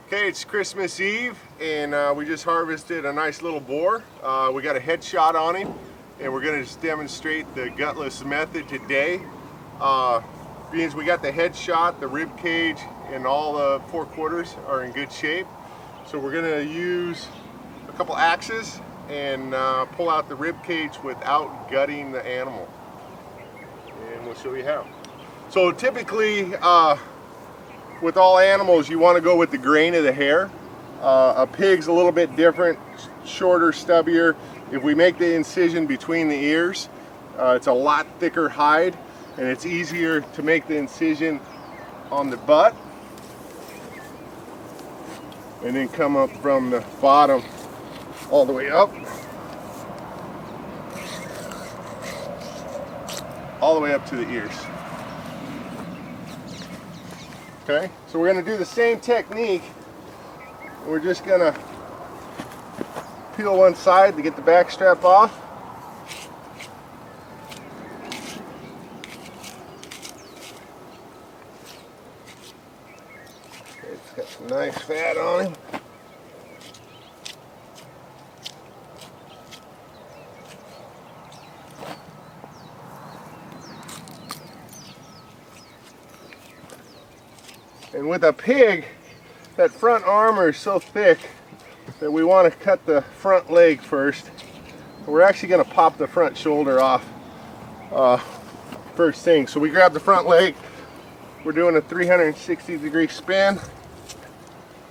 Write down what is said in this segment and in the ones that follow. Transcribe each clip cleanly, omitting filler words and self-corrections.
Okay, it's Christmas Eve, and we just harvested a nice little boar. We got a headshot on him, and we're going to just demonstrate the gutless method today. Being as we got the headshot, the rib cage, and all the four quarters are in good shape. So we're going to use a couple axes and pull out the rib cage without gutting the animal. And we'll show you how. So typically, with all animals, you want to go with the grain of the hair. A pig's a little bit different, shorter, stubbier. If we make the incision between the ears, it's a lot thicker hide, and it's easier to make the incision on the butt and then come up from the bottom all the way up, all the way up to the ears. Okay, so we're going to do the same technique. We're just going to peel one side to get the back strap off. Okay, it's got some nice fat on him. And with a pig, that front armor is so thick that we want to cut the front leg first. We're actually going to pop the front shoulder off first thing. So we grab the front leg. We're doing a 360-degree spin,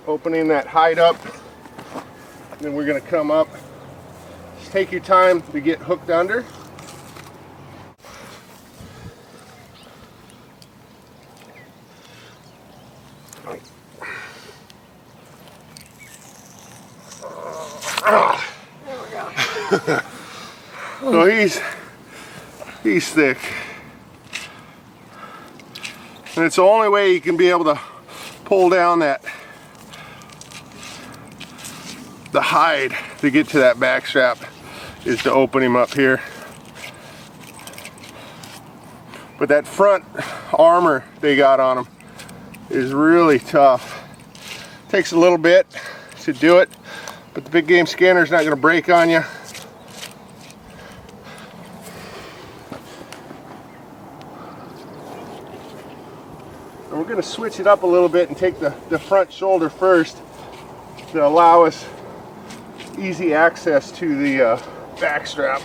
opening that hide up. Then we're going to come up. Just take your time to get hooked under. So he's thick, and it's the only way you can be able to pull down the hide to get to that back strap is to open him up here. But that front armor they got on him is really tough. Takes a little bit to do it, but the big game scanner is not going to break on you. And we're going to switch it up a little bit and take the front shoulder first to allow us easy access to the back strap.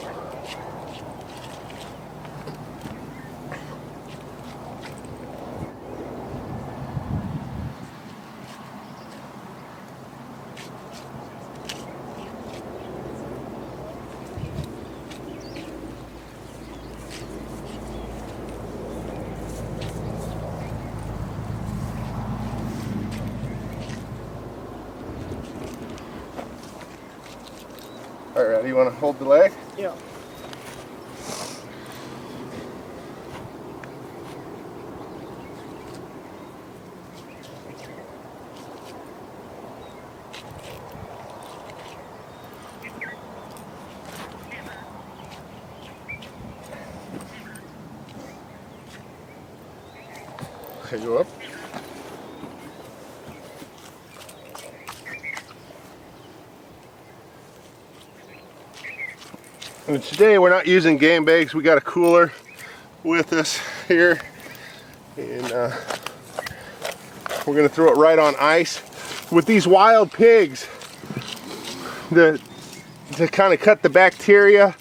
All right, do you want to hold the leg? Yeah. Okay, go up. And today we're not using game bags. We got a cooler with us here, and we're going to throw it right on ice. With these wild pigs, to kind of cut the bacteria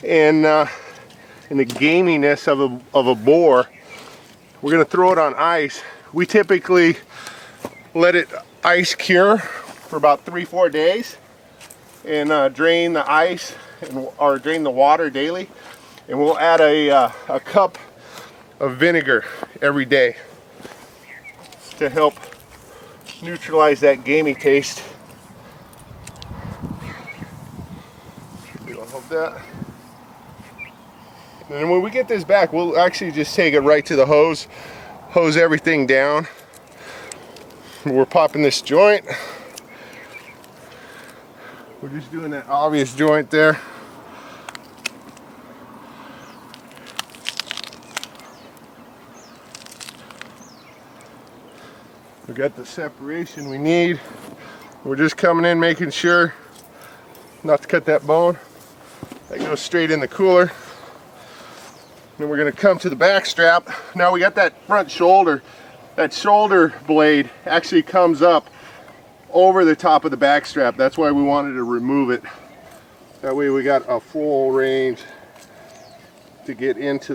and the gaminess of a boar, we're going to throw it on ice. We typically let it ice cure for about 3-4 days and drain the ice or drain the water daily, and we'll add a cup of vinegar every day to help neutralize that gamey taste. We'll hold that. And then when we get this back, we'll actually just take it right to the hose everything down. We're popping this joint. We're just doing that obvious joint there. We got the separation we need. We're just coming in making sure not to cut that bone. That goes straight in the cooler. Then we're going to come to the back strap. Now we got that front shoulder. That shoulder blade actually comes up over the top of the back strap. That's why we wanted to remove it. That way we got a full range to get into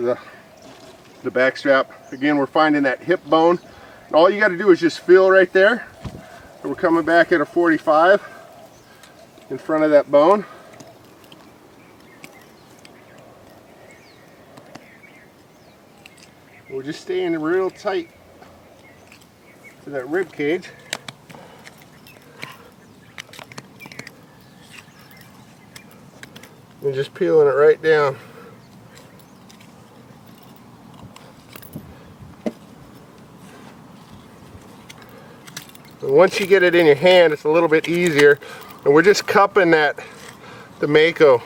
the back strap. Again, we're finding that hip bone. And all you got to do is just feel right there. And we're coming back at a 45 in front of that bone. We're just staying real tight to that rib cage. And just peeling it right down. And once you get it in your hand, it's a little bit easier. And we're just cupping the MANŌ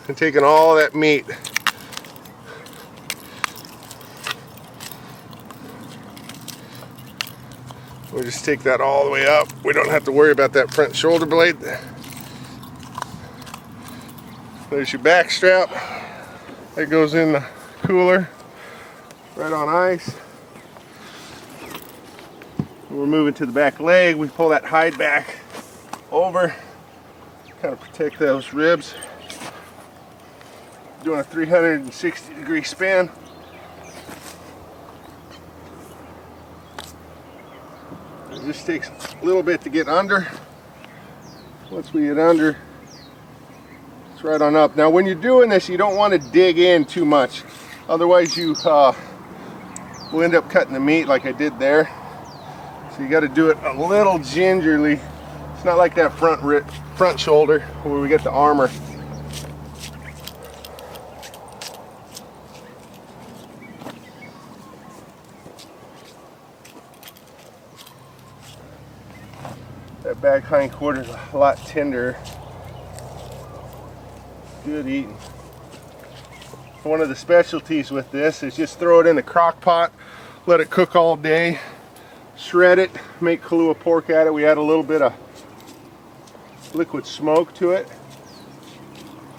and taking all that meat. We'll just take that all the way up. We don't have to worry about that front shoulder blade. There's your back strap. That goes in the cooler, right on ice. We're moving to the back leg. We pull that hide back over, kind of protect those ribs. Doing a 360-degree spin. It just takes a little bit to get under. Once we get under, it's right on up. Now when you're doing this, you don't want to dig in too much. Otherwise you will end up cutting the meat like I did there. So you got to do it a little gingerly. It's not like that front shoulder where we get the armor. That back hind quarter is a lot tenderer. Good eating. One of the specialties with this is just throw it in the crock pot, let it cook all day, shred it, make Kahlua pork out of it. We add a little bit of liquid smoke to it,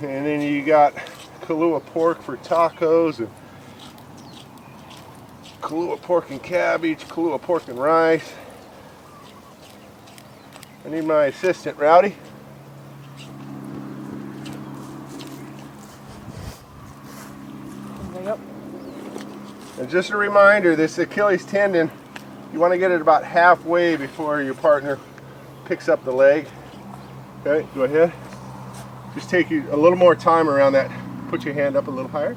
and then you got Kahlua pork for tacos, and Kahlua pork and cabbage, Kahlua pork and rice. I need my assistant, Rowdy. Yep. And just a reminder, this Achilles tendon, you want to get it about halfway before your partner picks up the leg. Okay, go ahead. Just take you a little more time around that. Put your hand up a little higher.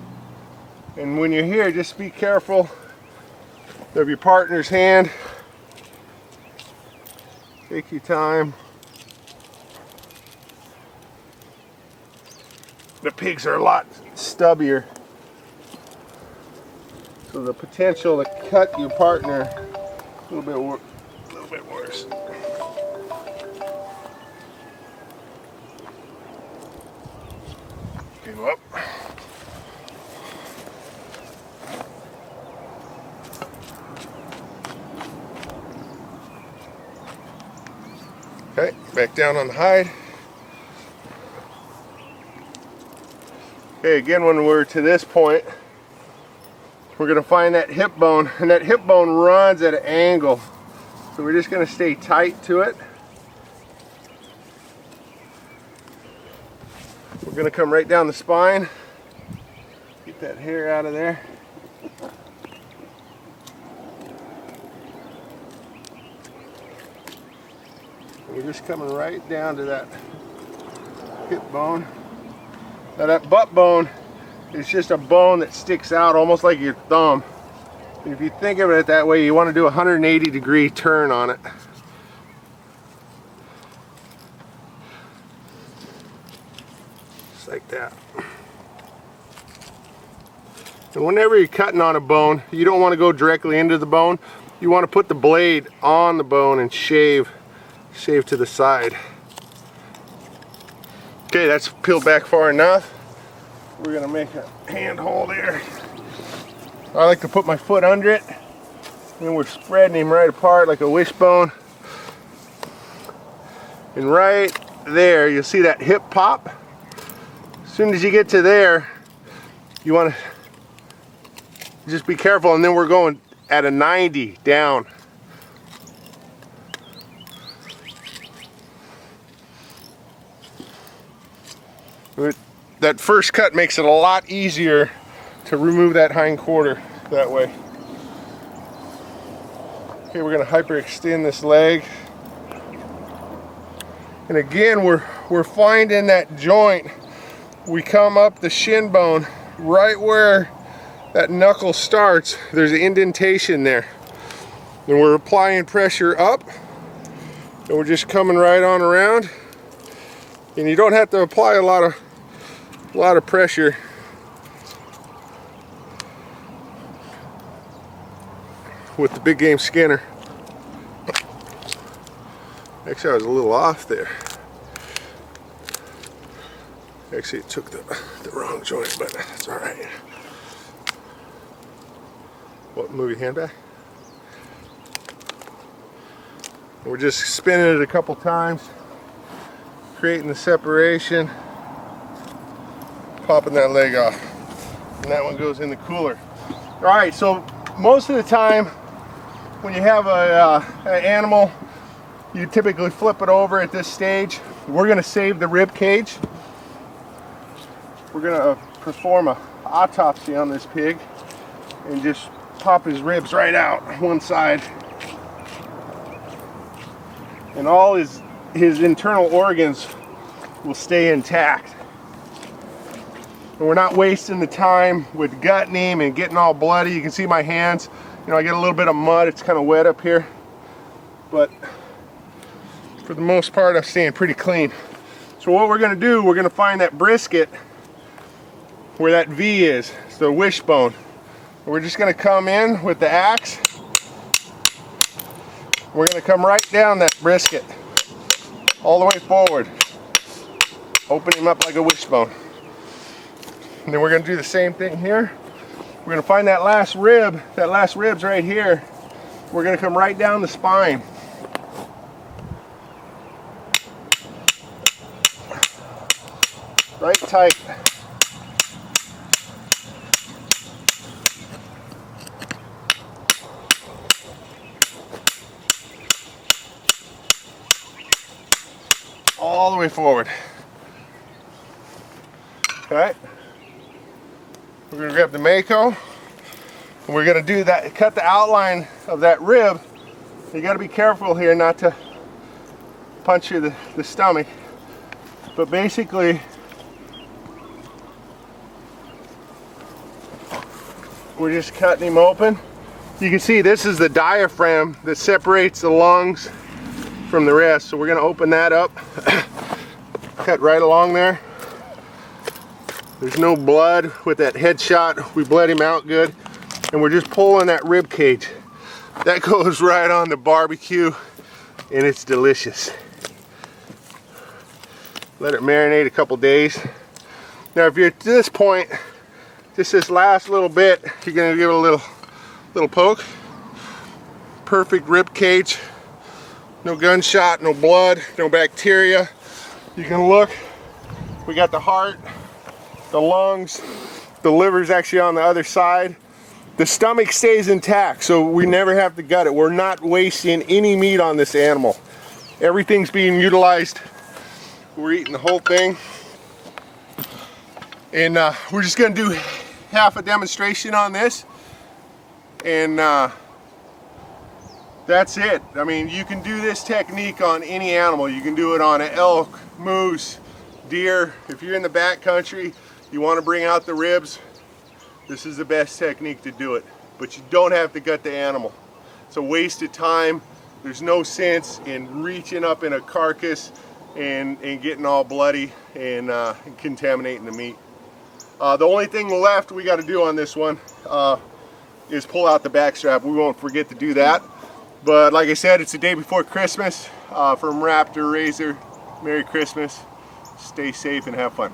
And when you're here, just be careful of your partner's hand. Take your time. The pigs are a lot stubbier, so the potential to cut your partner a little bit worse. Okay, go up. Okay, back down on the hide. Okay, again, when we're to this point, we're going to find that hip bone, and that hip bone runs at an angle. So we're just going to stay tight to it. We're going to come right down the spine. Get that hair out of there. We're just coming right down to that hip bone. Now that butt bone is just a bone that sticks out almost like your thumb. And if you think of it that way, you want to do a 180-degree turn on it. Just like that. And whenever you're cutting on a bone, you don't want to go directly into the bone. You want to put the blade on the bone and shave to the side. Okay, that's peeled back far enough. We're gonna make a hand hole there. I like to put my foot under it And we're spreading him right apart like a wishbone. And right there, you'll see that hip pop. As soon as you get to there, you want to just be careful, and then we're going at a 90 down. That first cut makes it a lot easier to remove that hind quarter that way. Okay, we're going to hyperextend this leg. And again, we're finding that joint. We come up the shin bone right where that knuckle starts. There's an indentation there. And we're applying pressure up. And we're just coming right on around. And you don't have to apply a lot of pressure. With the big game skinner. Actually, I was a little off there. Actually, it took the wrong joint, but that's all right. What, move your hand back? We're just spinning it a couple times, creating the separation, popping that leg off, and that one goes in the cooler. All right, so most of the time when you have an animal, you typically flip it over at this stage. We're going to save the rib cage. We're going to perform an autopsy on this pig and just pop his ribs right out one side. And all his internal organs will stay intact. And we're not wasting the time with gutting him and getting all bloody. You can see my hands. You know, I get a little bit of mud. It's kind of wet up here. But for the most part, I'm staying pretty clean. So what we're going to do, we're going to find that brisket where that V is. It's the wishbone. We're just going to come in with the axe. We're going to come right down that brisket all the way forward. Open him up like a wishbone. And then we're going to do the same thing here. We're going to find that last rib. That last rib's right here. We're going to come right down the spine. Right tight. All the way forward. Okay. We're going to grab the MANŌ, and we're going to do that, cut the outline of that rib. You got to be careful here not to puncture the stomach. But basically, we're just cutting him open. You can see this is the diaphragm that separates the lungs from the rest. So we're going to open that up. Cut right along there. There's no blood with that headshot. We bled him out good. And we're just pulling that rib cage. That goes right on the barbecue, and it's delicious. Let it marinate a couple days. Now if you're at this point, just this last little bit, you're gonna give it a little poke. Perfect rib cage. No gunshot, no blood, no bacteria. You can look, we got the heart, the lungs, the liver's actually on the other side. The stomach stays intact, so we never have to gut it. We're not wasting any meat on this animal. Everything's being utilized. We're eating the whole thing. And we're just gonna do half a demonstration on this. And that's it. I mean, you can do this technique on any animal. You can do it on an elk, moose, deer. If you're in the back country, you want to bring out the ribs, this is the best technique to do it. But you don't have to gut the animal. It's a waste of time. There's no sense in reaching up in a carcass and getting all bloody and contaminating the meat. The only thing left we got to do on this one is pull out the back strap. We won't forget to do that. But like I said, it's the day before Christmas. From Raptorazor, Merry Christmas. Stay safe and have fun.